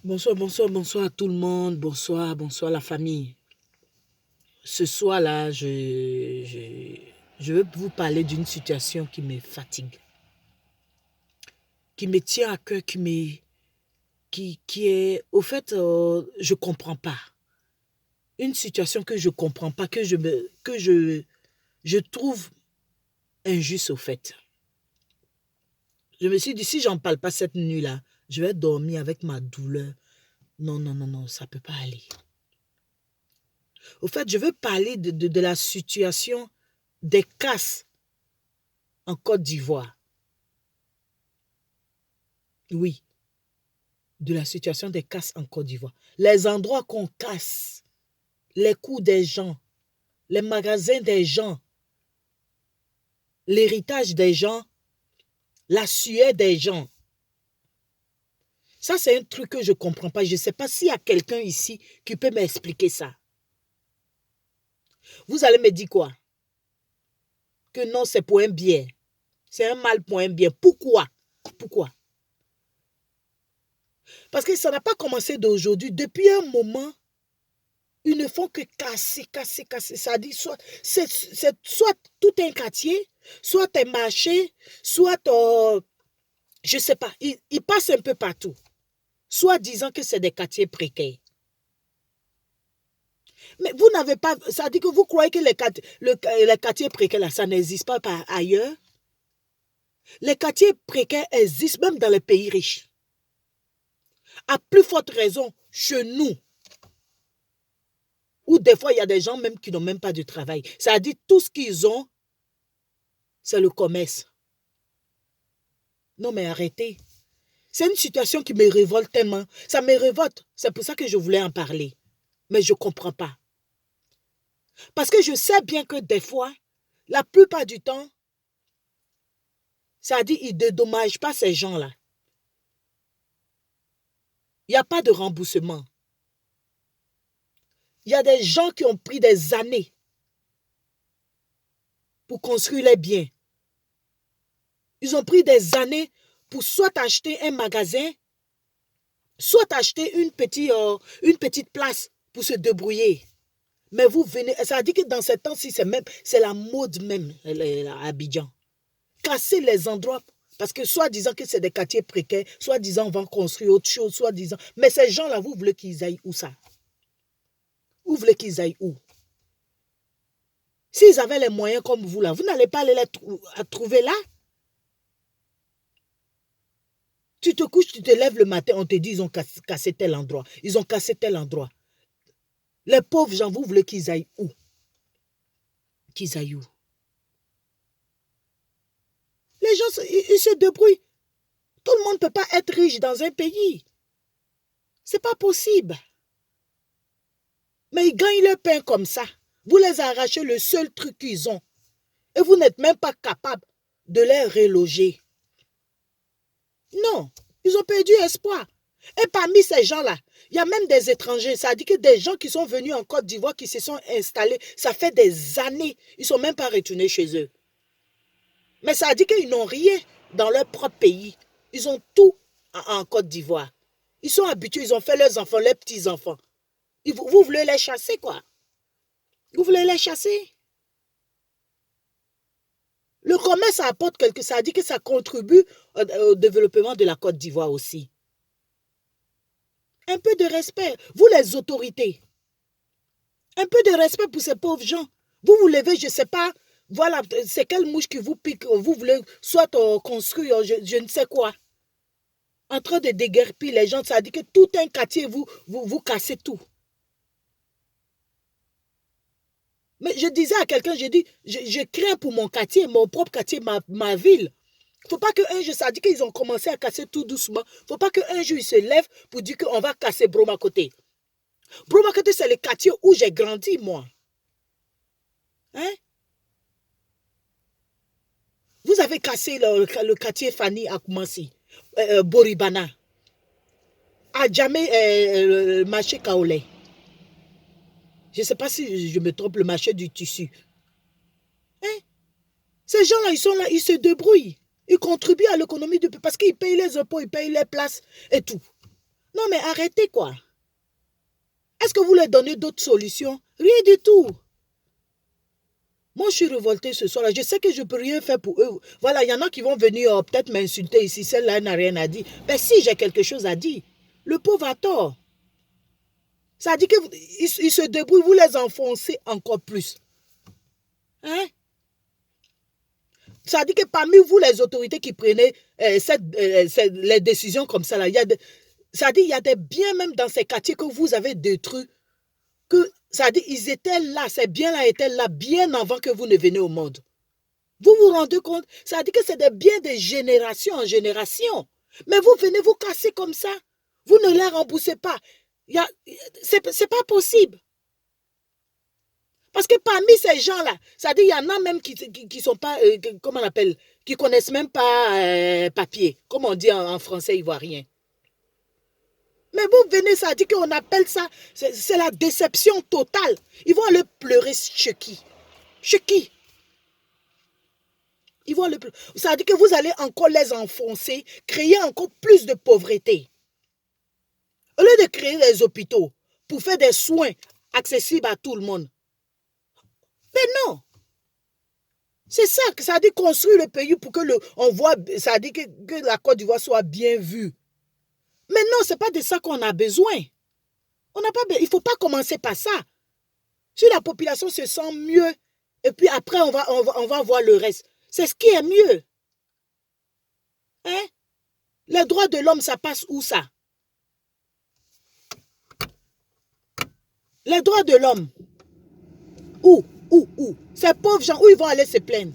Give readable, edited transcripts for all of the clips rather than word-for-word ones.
Bonsoir à tout le monde. Bonsoir la famille. Ce soir-là, je veux vous parler d'une situation qui me fatigue, qui me tient à cœur, qui est, au fait, je comprends pas. Une situation que je comprends pas, je trouve injuste au fait. Je me suis dit, si j'en parle pas cette nuit-là, je vais dormir avec ma douleur. Non, ça peut pas aller. Au fait, je veux parler de la situation des casses en Côte d'Ivoire. Oui, de la situation des casses en Côte d'Ivoire. Les endroits qu'on casse, les coûts des gens, les magasins des gens, l'héritage des gens, la sueur des gens. Ça, c'est un truc que je ne comprends pas. Je ne sais pas s'il y a quelqu'un ici qui peut m'expliquer ça. Vous allez me dire quoi? Que non, c'est pour un bien. C'est un mal pour un bien. Pourquoi? Pourquoi? Parce que ça n'a pas commencé d'aujourd'hui. Depuis un moment, ils ne font que casser. Ça dit c'est soit tout un quartier, soit un marché, soit, je ne sais pas, ils passent un peu partout. Soit disant que c'est des quartiers précaires. Mais vous n'avez pas, ça dit que vous croyez que les quartiers précaires, là, ça n'existe pas ailleurs. Les quartiers précaires existent même dans les pays riches. À plus forte raison, chez nous, où des fois, il y a des gens même qui n'ont même pas de travail. Ça dit tout ce qu'ils ont, c'est le commerce. Non, mais arrêtez. C'est une situation qui me révolte tellement. Ça me révolte. C'est pour ça que je voulais en parler. Mais je ne comprends pas. Parce que je sais bien que des fois, la plupart du temps, ça dit qu'ils ne dédommagent pas ces gens-là. Il n'y a pas de remboursement. Il y a des gens qui ont pris des années pour construire les biens. Ils ont pris des années pour soit acheter un magasin, soit acheter une petite place pour se débrouiller. Mais vous venez, ça dit que dans ces temps-ci, c'est la mode même à Abidjan. Casser les endroits, parce que soit disant que c'est des quartiers précaires, soit disant on va construire autre chose, soit disant... Mais ces gens-là, vous voulez qu'ils aillent où ça? Vous voulez qu'ils aillent où? S'ils avaient les moyens comme vous là, vous n'allez pas aller les trouver là? Tu te couches, tu te lèves le matin, on te dit ils ont cassé tel endroit. Ils ont cassé tel endroit. Les pauvres gens, vous voulez qu'ils aillent où? Qu'ils aillent où? Les gens, ils se débrouillent. Tout le monde ne peut pas être riche dans un pays. Ce n'est pas possible. Mais ils gagnent leur pain comme ça. Vous les arrachez le seul truc qu'ils ont. Et vous n'êtes même pas capable de les reloger. Non, ils ont perdu espoir. Et parmi ces gens-là, il y a même des étrangers. Ça dit que des gens qui sont venus en Côte d'Ivoire, qui se sont installés, ça fait des années. Ils ne sont même pas retournés chez eux. Mais ça dit qu'ils n'ont rien dans leur propre pays. Ils ont tout en Côte d'Ivoire. Ils sont habitués, ils ont fait leurs enfants, leurs petits-enfants. Vous voulez les chasser, quoi? Vous voulez les chasser? Le commerce, ça apporte quelque chose. Ça dit que ça contribue au développement de la Côte d'Ivoire aussi. Un peu de respect. Vous, les autorités. Un peu de respect pour ces pauvres gens. Vous vous levez, je ne sais pas, voilà, c'est quelle mouche qui vous pique. Vous voulez soit construire, je ne sais quoi. En train de déguerpir les gens, ça dit que tout un quartier, vous cassez tout. Mais je disais à quelqu'un, je dis, je crains pour mon quartier, mon propre quartier, ma ville. Il ne faut pas qu'un jour, ça dit qu'ils ont commencé à casser tout doucement. Il ne faut pas qu'un jour, ils se lèvent pour dire qu'on va casser Bromakoté. Bromakoté, c'est le quartier où j'ai grandi, moi. Hein? Vous avez cassé le quartier Fanny à Koumassi, Boribana, à Djamé, le marché Kaolé. Je ne sais pas si je me trompe, le marché du tissu. Hein? Ces gens-là, ils sont là, ils se débrouillent. Ils contribuent à l'économie du pays parce qu'ils payent les impôts, ils payent les places et tout. Non, mais arrêtez quoi. Est-ce que vous leur donnez d'autres solutions? Rien du tout. Moi, je suis révoltée ce soir-là. Je sais que je ne peux rien faire pour eux. Voilà, il y en a qui vont venir peut-être m'insulter ici. Celle-là n'a rien à dire. Mais si j'ai quelque chose à dire, le pauvre a tort. Ça dit qu'ils se débrouillent, vous les enfoncez encore plus. Hein? Ça dit que parmi vous, les autorités qui prenaient les décisions comme ça, là, ça dit qu'il y a des biens même dans ces quartiers que vous avez détruits. Que, ça dit ils étaient là, ces biens-là étaient là bien avant que vous ne veniez au monde. Vous vous rendez compte? Ça dit que c'est des biens de génération en génération. Mais vous venez vous casser comme ça. Vous ne les remboursez pas. C'est pas possible. Parce que parmi ces gens-là, ça dit il y en a même qui sont pas, comment on appelle, qui connaissent même pas papier. Comme on dit en français ivoirien. Mais vous venez, ça dit qu'on appelle ça, c'est la déception totale. Ils vont aller pleurer chez qui? Chez qui? Ils vont aller pleurer. Ça dit que vous allez encore les enfoncer, créer encore plus de pauvreté. Au lieu de créer des hôpitaux pour faire des soins accessibles à tout le monde. Mais non. C'est ça que ça dit construire le pays pour que on voit, ça dit que la Côte d'Ivoire soit bien vue. Mais non, ce n'est pas de ça qu'on a besoin. Il ne faut pas commencer par ça. Si la population se sent mieux, et puis après, on va voir le reste. C'est ce qui est mieux. Hein? Les droits de l'homme, ça passe où ça? Les droits de l'homme. Où? Ces pauvres gens, où ils vont aller se plaindre?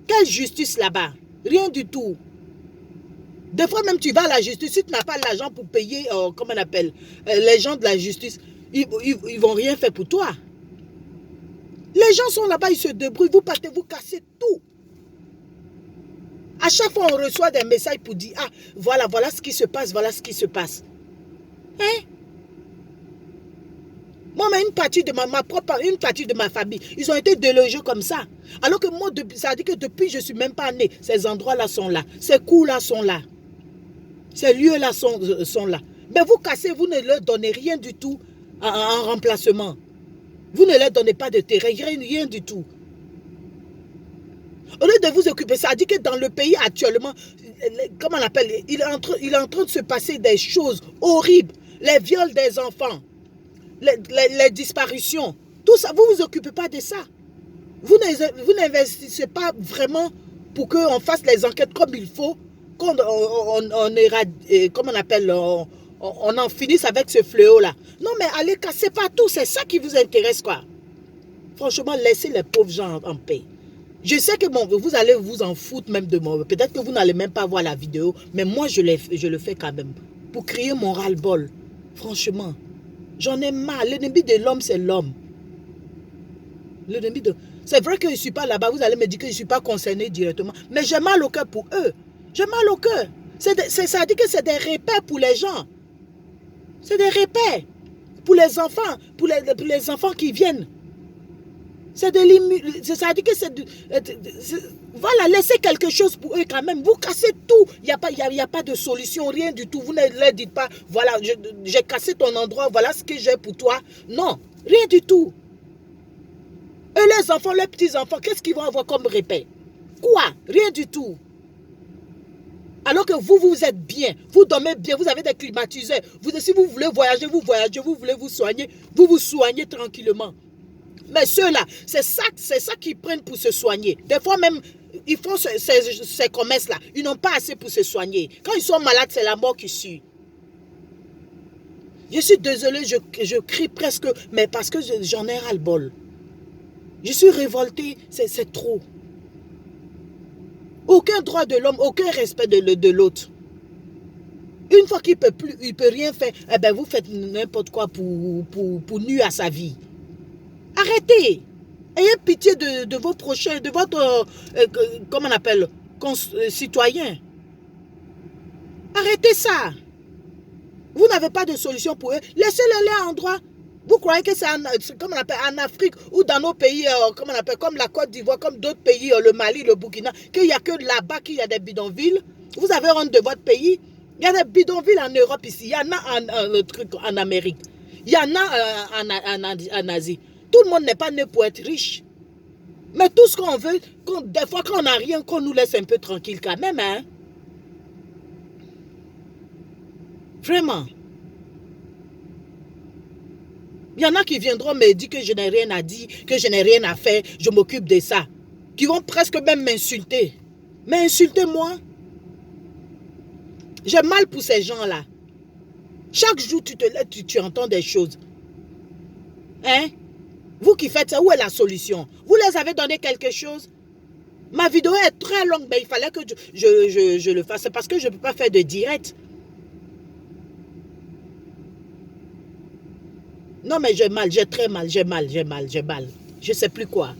Quelle justice là-bas? Rien du tout. Des fois même tu vas à la justice, si tu n'as pas l'argent pour payer, comment on appelle, les gens de la justice, ils vont rien faire pour toi. Les gens sont là-bas, ils se débrouillent, vous partez, vous cassez tout. À chaque fois on reçoit des messages pour dire, ah, voilà ce qui se passe, voilà ce qui se passe. Hein? Moi, mais une partie de une partie de ma famille, ils ont été délogés comme ça. Alors que moi, ça dit que depuis je ne suis même pas né, ces endroits-là sont là, ces coups-là sont là. Ces lieux-là sont là. Mais vous cassez, vous ne leur donnez rien du tout en remplacement. Vous ne leur donnez pas de terrain, rien du tout. Au lieu de vous occuper, ça dit que dans le pays actuellement, comment on appelle, il est en train de se passer des choses horribles. Les viols des enfants, les disparitions, tout ça, vous ne vous occupez pas de ça. Vous n'investissez pas vraiment pour qu'on fasse les enquêtes comme il faut. Quand on en finisse avec ce fléau-là. Non, mais allez casser partout, c'est ça qui vous intéresse, quoi. Franchement, laissez les pauvres gens en paix. Je sais que bon, vous allez vous en foutre même de moi. Peut-être que vous n'allez même pas voir la vidéo, mais moi, je le fais quand même. Pour crier mon ras-le-bol. Franchement, j'en ai marre. L'ennemi de l'homme, c'est l'homme. C'est vrai que je ne suis pas là-bas, vous allez me dire que je ne suis pas concerné directement, mais j'ai mal au cœur pour eux. J'ai mal au cœur. Ça dit que c'est des repères pour les gens. C'est des repères pour les enfants, pour les enfants qui viennent. Ça dit que voilà, laissez quelque chose pour eux quand même. Vous cassez tout. Il n'y a pas de solution, rien du tout. Vous ne leur dites pas, voilà, j'ai cassé ton endroit, voilà ce que j'ai pour toi. Non, rien du tout. Et les enfants, les petits-enfants, qu'est-ce qu'ils vont avoir comme repère? Quoi? Rien du tout. Alors que vous êtes bien, vous dormez bien, vous avez des climatiseurs. Si vous voulez voyager, vous voyagez, vous voulez vous vous soignez tranquillement. Mais ceux-là, c'est ça qu'ils prennent pour se soigner. Des fois même, ils font ces commerces-là. Ils n'ont pas assez pour se soigner. Quand ils sont malades, c'est la mort qui suit. Je suis désolée, je crie presque, mais parce que j'en ai ras-le-bol. Je suis révoltée, c'est trop. Aucun droit de l'homme, aucun respect de l'autre. Une fois qu'il ne peut rien faire, eh ben vous faites n'importe quoi pour nuire à sa vie. Arrêtez. Ayez pitié de vos prochains, de votre, comment on appelle, citoyen. Arrêtez ça. Vous n'avez pas de solution pour eux. Laissez-les là en droit. Vous croyez que c'est en Afrique ou dans nos pays, comme la Côte d'Ivoire, comme d'autres pays, le Mali, le Burkina, qu'il n'y a que là-bas qu'il y a des bidonvilles? Vous avez honte de votre pays? Il y a des bidonvilles en Europe ici. Il y en a le truc en Amérique. Il y en a en Asie. Tout le monde n'est pas né pour être riche. Mais tout ce qu'on veut, des fois quand on n'a rien, qu'on nous laisse un peu tranquille quand même. Hein? Vraiment. Il y en a qui viendront me dire que je n'ai rien à dire, que je n'ai rien à faire, je m'occupe de ça. Qui vont presque même m'insulter. Mais insultez-moi. J'ai mal pour ces gens-là. Chaque jour, tu te lèves, tu entends des choses. Hein? Vous qui faites ça, où est la solution? Vous les avez donné quelque chose? Ma vidéo est très longue, mais il fallait que je le fasse parce que je ne peux pas faire de direct. Non, mais j'ai mal, j'ai très mal, j'ai mal. Je ne sais plus quoi.